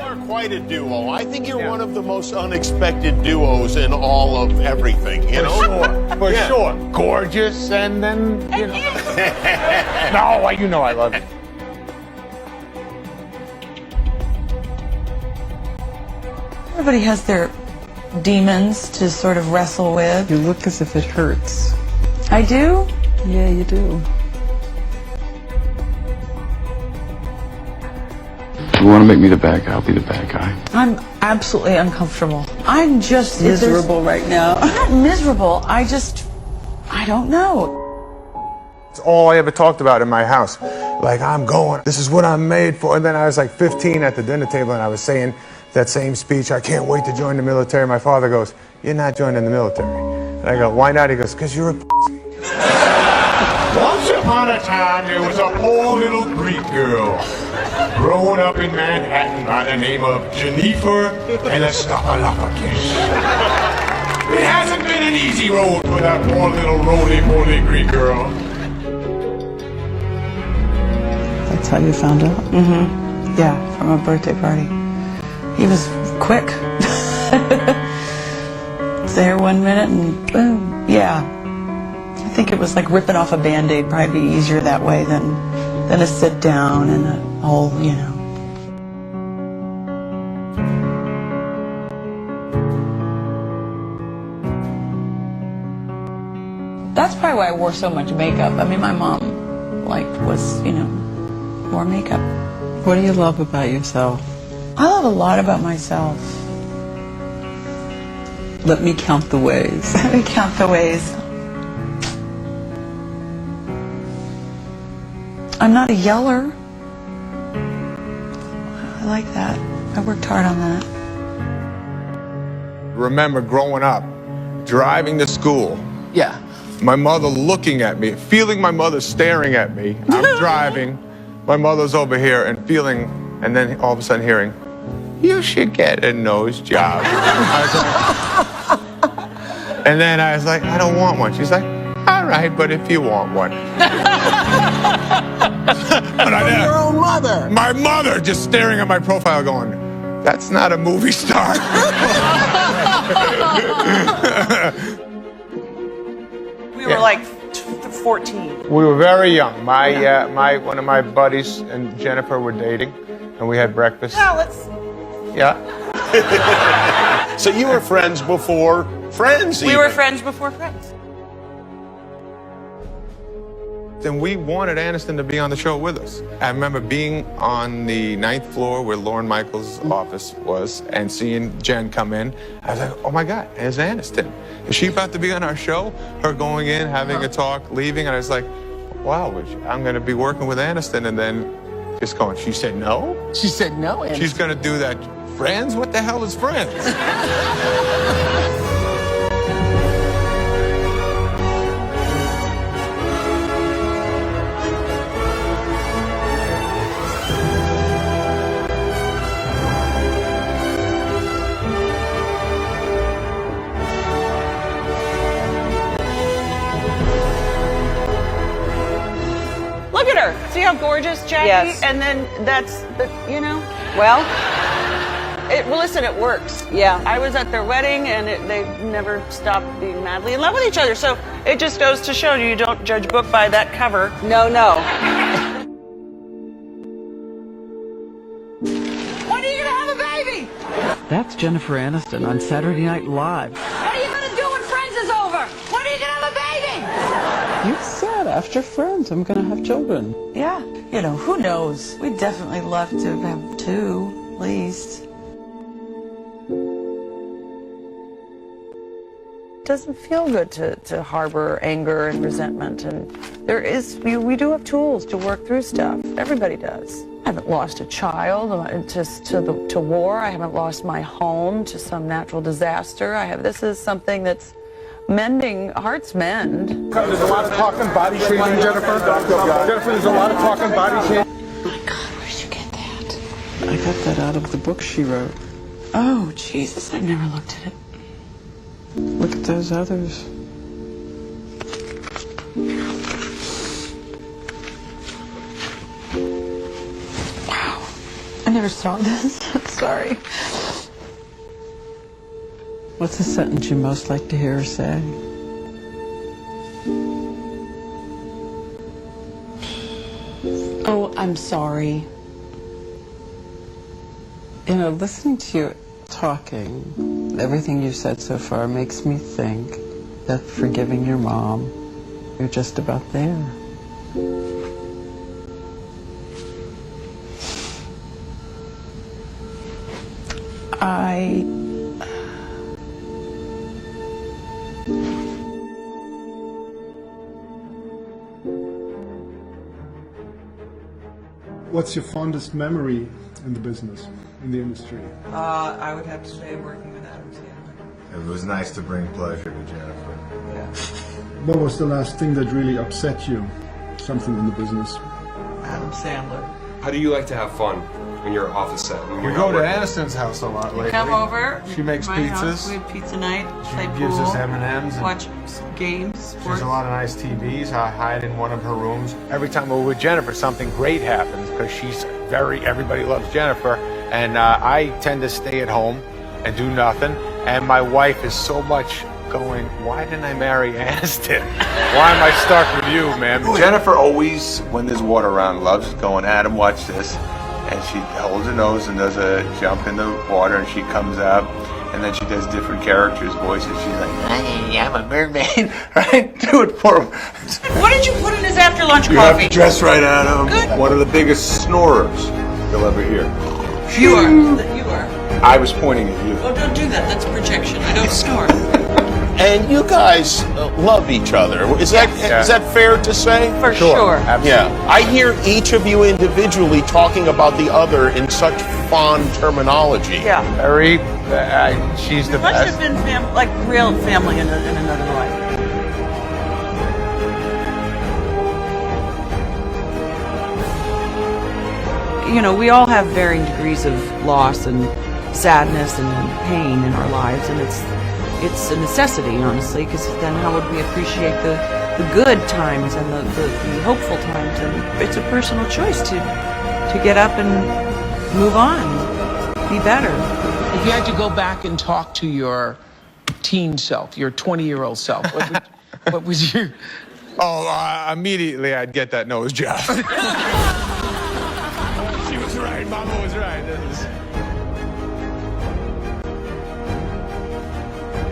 are quite a duo. I think you're one of the most unexpected duos in all of everything, you know? For sure. Gorgeous, and then, you know. No, you know I love you. Everybody has their demons to sort of wrestle with. You look as if it hurts. I do? Yeah, you do. You want to make me the bad guy, I'll be the bad guy. I'm absolutely uncomfortable. I'm just Miserable right now. I'm not miserable. I don't know. It's all I ever talked about in my house. Like, I'm going, this is what I'm made for. And then I was like 15 at the dinner table and I was saying that same speech, I can't wait to join the military. My father goes, you're not joining the military. And I go, why not? He goes, because you're a Once upon a time, there was a poor little Greek girl growing up in Manhattan by the name of Jennifer Aniston. It hasn't been an easy road for that poor little roly-poly Greek girl. That's how you found out? Mm-hmm. Yeah, from a birthday party. He was quick. There 1 minute and boom. Yeah. I think it was like ripping off a Band-Aid. Probably be easier that way than a sit down and a whole, you know. That's probably why I wore so much makeup. I mean, my mom, wore makeup. What do you love about yourself? I love a lot about myself. Let me count the ways. Let me count the ways. I'm not a yeller. I like that. I worked hard on that. remember growing up, driving to school. Yeah. My mother looking at me, feeling my mother staring at me. I'm driving, my mother's over here and feeling, and then all of a sudden hearing, you should get a nose job. And then I was like, I don't want one. She's like, all right, but if you want one. From your own mother. My mother just staring at my profile going, that's not a movie star. We were like 14. We were very young. One of my buddies and Jennifer were dating, and we had breakfast. Well, let's... Yeah. So you were friends before friends, We even. were friends before friends. And we wanted Aniston to be on the show with us. I remember being on the 9th floor where Lorne Michaels' office was and seeing Jen come in. I was like, oh my God, there's Aniston. Is she about to be on our show? Her going in, having a talk, leaving. And I was like, wow, I'm going to be working with Aniston. And then just going, she said no? She said no. And She's going to do that. Friends? What the hell is Friends? Look at her. See how gorgeous, Jackie? Yes. And then that's, you know. Well, Well, listen, it works. Yeah. I was at their wedding, and they never stopped being madly in love with each other. So it just goes to show you don't judge a book by that cover. no. When are you gonna have a baby? That's Jennifer Aniston on Saturday Night Live. What are you gonna do when Friends is over? When are you gonna have a baby? You said after Friends, I'm gonna have children. Yeah. You know, who knows? We'd definitely love to have 2, at least. It doesn't feel good to harbor anger and resentment, and we do have tools to work through stuff. Everybody does. I haven't lost a child to war. I haven't lost my home to some natural disaster. This is something that's mending. Hearts mend. there's a lot of talk on body shaming, Jennifer. Jennifer, there's a lot of talk on body shaming. Oh my God, where did you get that? I got that out of the book she wrote. Oh, Jesus, I've never looked at it. Look at those others. Wow, I never saw this. Sorry. What's a sentence you most like to hear her say? Oh, I'm sorry. You know, listening to you talking, everything you've said so far makes me think that forgiving your mom, you're just about there. What's your fondest memory in the business, in the industry? I would have to say working with Adam Sandler. It was nice to bring pleasure to Jennifer. Yeah. What was the last thing that really upset you? Something in the business? Adam Sandler. How do you like to have fun when you're off a set? When We you're go not to working? Aniston's house a lot lately. Come over. She makes my house. pizzas. We have pizza night. Play She gives pool, us M&Ms. and watch games, She sports. has a lot of nice TVs. I hide in one of her rooms. Every time we're with Jennifer, something great happens because everybody loves Jennifer. And I tend to stay at home and do nothing. And my wife is so much going, why didn't I marry Aniston? Why am I stuck with you, man? Jennifer always, when there's water around, loves going, Adam, watch this. And she holds her nose and does a jump in the water, and she comes up, and then she does different characters' voices. She's like, I'm a mermaid, right? Do it for him. What did you put in his after lunch You have coffee? to dress right, Adam. Good. One of the biggest snorers you'll ever hear. You are. You are. I was pointing at you. Oh, don't do that. That's projection. I don't snore. And you guys love each other. Is that fair to say? For sure. Yeah. I hear each of you individually talking about the other in such fond terminology. Yeah. Very, she's the Must have best. been like real family in another life. You know, we all have varying degrees of loss and sadness and pain in our lives, and it's a necessity, honestly, because then how would we appreciate the good times and the hopeful times? And it's a personal choice to get up and move on, be better. If you had to go back and talk to your teen self, your 20-year-old self, what was your... Oh, immediately I'd get that nose job. She was right. Mama was right.